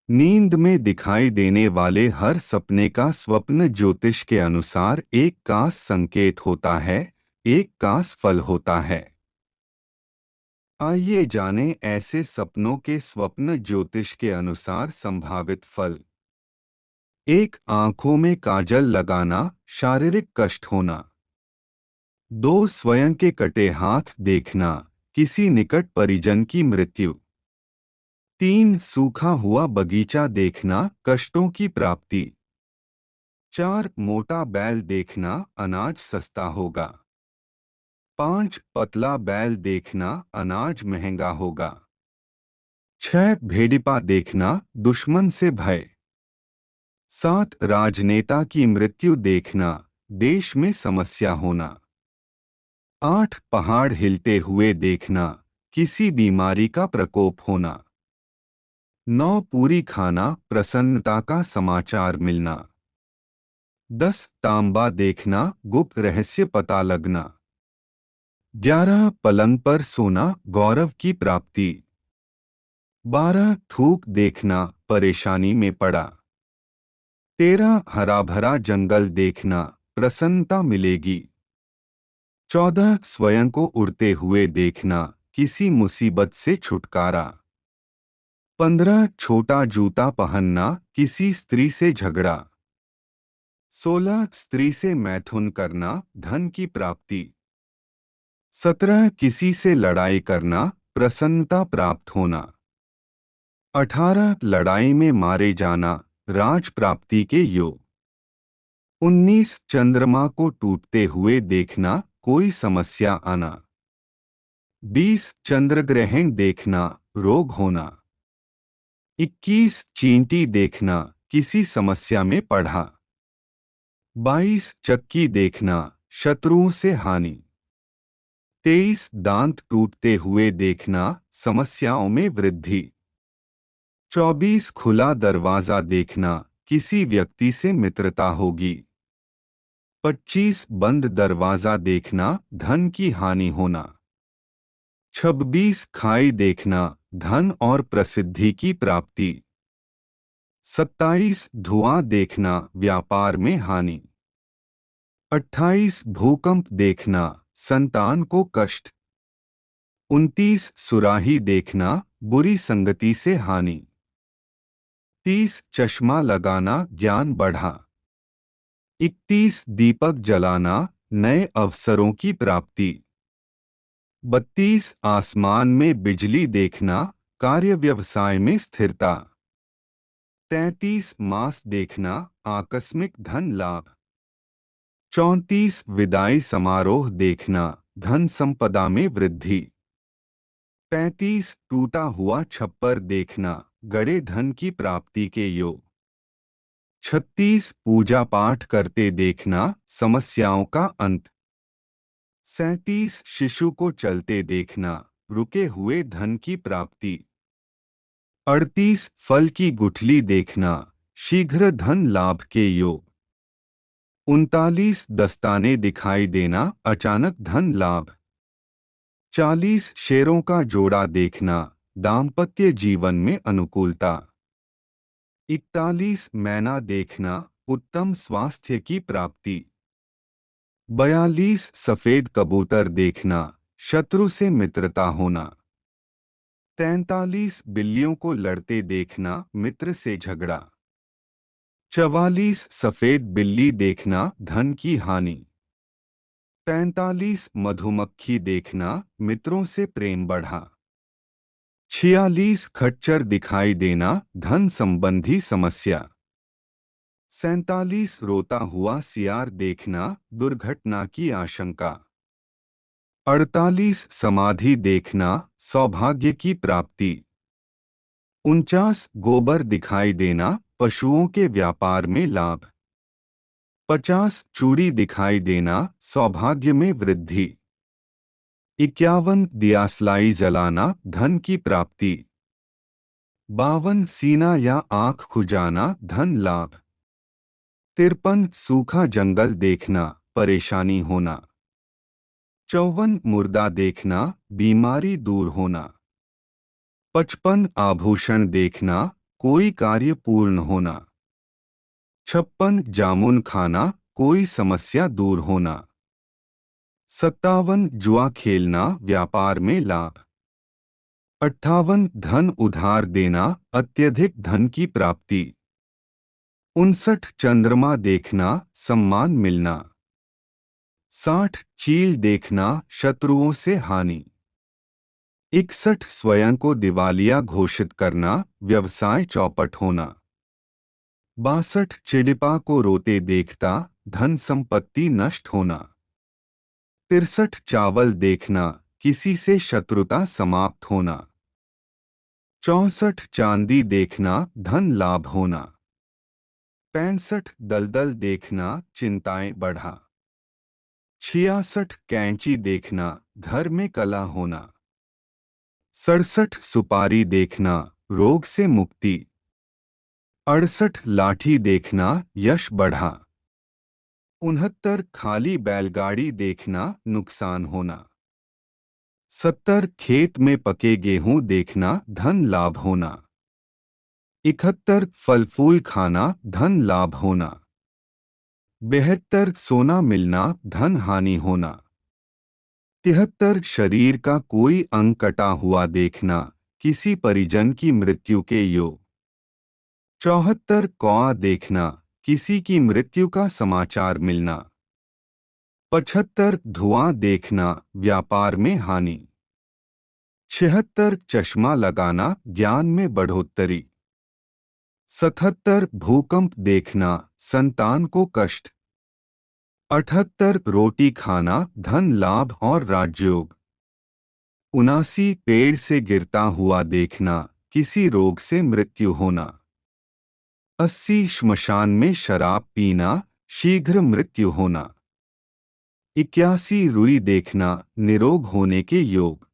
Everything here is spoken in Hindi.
नींद में दिखाई देने वाले हर सपने का स्वप्न ज्योतिष के अनुसार एक खास संकेत होता है, एक खास फल होता है। आइए जानें ऐसे सपनों के स्वप्न ज्योतिष के अनुसार संभावित फल। एक, आंखों में काजल लगाना, शारीरिक कष्ट होना। दो, स्वयं के कटे हाथ देखना, किसी निकट परिजन की मृत्यु। तीन, सूखा हुआ बगीचा देखना, कष्टों की प्राप्ति। चार, मोटा बैल देखना, अनाज सस्ता होगा। पांच, पतला बैल देखना, अनाज महंगा होगा। छह, भेड़िपा देखना, दुश्मन से भय। सात, राजनेता की मृत्यु देखना, देश में समस्या होना। आठ, पहाड़ हिलते हुए देखना, किसी बीमारी का प्रकोप होना। नौ, पूरी खाना, प्रसन्नता का समाचार मिलना। 10, तांबा देखना, गुप्त रहस्य पता लगना। 11, पलंग पर सोना, गौरव की प्राप्ति। 12, थूक देखना, परेशानी में पड़ा। 13, हरा भरा जंगल देखना, प्रसन्नता मिलेगी। 14, स्वयं को उड़ते हुए देखना, किसी मुसीबत से छुटकारा। 15, छोटा जूता पहनना, किसी स्त्री से झगड़ा। 16, स्त्री से मैथुन करना, धन की प्राप्ति। 17, किसी से लड़ाई करना, प्रसन्नता प्राप्त होना। 18, लड़ाई में मारे जाना, राज प्राप्ति के योग। 19, चंद्रमा को टूटते हुए देखना, कोई समस्या आना। 20, चंद्रग्रहण देखना, रोग होना। 21, चींटी देखना, किसी समस्या में पड़ा। 22, चक्की देखना, शत्रुओं से हानि। 23, दांत टूटते हुए देखना, समस्याओं में वृद्धि। 24, खुला दरवाजा देखना, किसी व्यक्ति से मित्रता होगी। 25, बंद दरवाजा देखना, धन की हानि होना। 26, खाई देखना, धन और प्रसिद्धि की प्राप्ति। 27, धुआं देखना, व्यापार में हानि। 28, भूकंप देखना, संतान को कष्ट। 29, सुराही देखना, बुरी संगति से हानि। 30, चश्मा लगाना, ज्ञान बढ़ा। 31, दीपक जलाना, नए अवसरों की प्राप्ति। 32, आसमान में बिजली देखना, कार्य व्यवसाय में स्थिरता। 33, मांस देखना, आकस्मिक धन लाभ। 34, विदाई समारोह देखना, धन संपदा में वृद्धि। 35, टूटा हुआ छप्पर देखना, गड़े धन की प्राप्ति के योग। 36, पूजा पाठ करते देखना, समस्याओं का अंत। 37, शिशु को चलते देखना, रुके हुए धन की प्राप्ति। 38, फल की गुठली देखना, शीघ्र धन लाभ के योग। 39, दस्ताने दिखाई देना, अचानक धन लाभ। 40, शेरों का जोड़ा देखना, दाम्पत्य जीवन में अनुकूलता। 41, मैना देखना, उत्तम स्वास्थ्य की प्राप्ति। 42, सफेद कबूतर देखना, शत्रु से मित्रता होना। 43, बिल्लियों को लड़ते देखना, मित्र से झगड़ा। 44, सफेद बिल्ली देखना, धन की हानि। 45, मधुमक्खी देखना, मित्रों से प्रेम बढ़ा। 46, खच्चर दिखाई देना, धन संबंधी समस्या। 47, रोता हुआ सियार देखना, दुर्घटना की आशंका। 48, समाधि देखना, सौभाग्य की प्राप्ति। 49, गोबर दिखाई देना, पशुओं के व्यापार में लाभ। 50, चूड़ी दिखाई देना, सौभाग्य में वृद्धि। 51, दियासलाई जलाना, धन की प्राप्ति। 52, सीना या आंख खुजाना, धन लाभ। 53, सूखा जंगल देखना, परेशानी होना। 54, मुर्दा देखना, बीमारी दूर होना। 55, आभूषण देखना, कोई कार्य पूर्ण होना। 56 जामुन खाना, कोई समस्या दूर होना। 57 जुआ खेलना, व्यापार में लाभ। 58 धन उधार देना, अत्यधिक धन की प्राप्ति। 59 चंद्रमा देखना, सम्मान मिलना। 60 चील देखना, शत्रुओं से हानि। 61 स्वयं को दिवालिया घोषित करना, व्यवसाय चौपट होना। 62 चिड़िपा को रोते देखता, धन संपत्ति नष्ट होना। 63 चावल देखना, किसी से शत्रुता समाप्त होना। 64 चांदी देखना, धन लाभ होना। 65 दलदल देखना, चिंताएं बढ़ा। 66 कैंची देखना, घर में कला होना। 67 सुपारी देखना, रोग से मुक्ति। 68 लाठी देखना, यश बढ़ा। 69 खाली बैलगाड़ी देखना, नुकसान होना। 70 खेत में पके गेहूं देखना, धन लाभ होना। 71 फल फूल खाना, धन लाभ होना। 72 सोना मिलना, धन हानि होना। 73 शरीर का कोई अंग कटा हुआ देखना, किसी परिजन की मृत्यु के योग। 74 कौआ देखना, किसी की मृत्यु का समाचार मिलना। 75 धुआं देखना, व्यापार में हानि। 76 चश्मा लगाना, ज्ञान में बढ़ोतरी। 77 भूकंप देखना, संतान को कष्ट। 78 रोटी खाना, धन लाभ और राजयोग। 79 पेड़ से गिरता हुआ देखना, किसी रोग से मृत्यु होना। 80 श्मशान में शराब पीना, शीघ्र मृत्यु होना। 81 रुई देखना, निरोग होने के योग।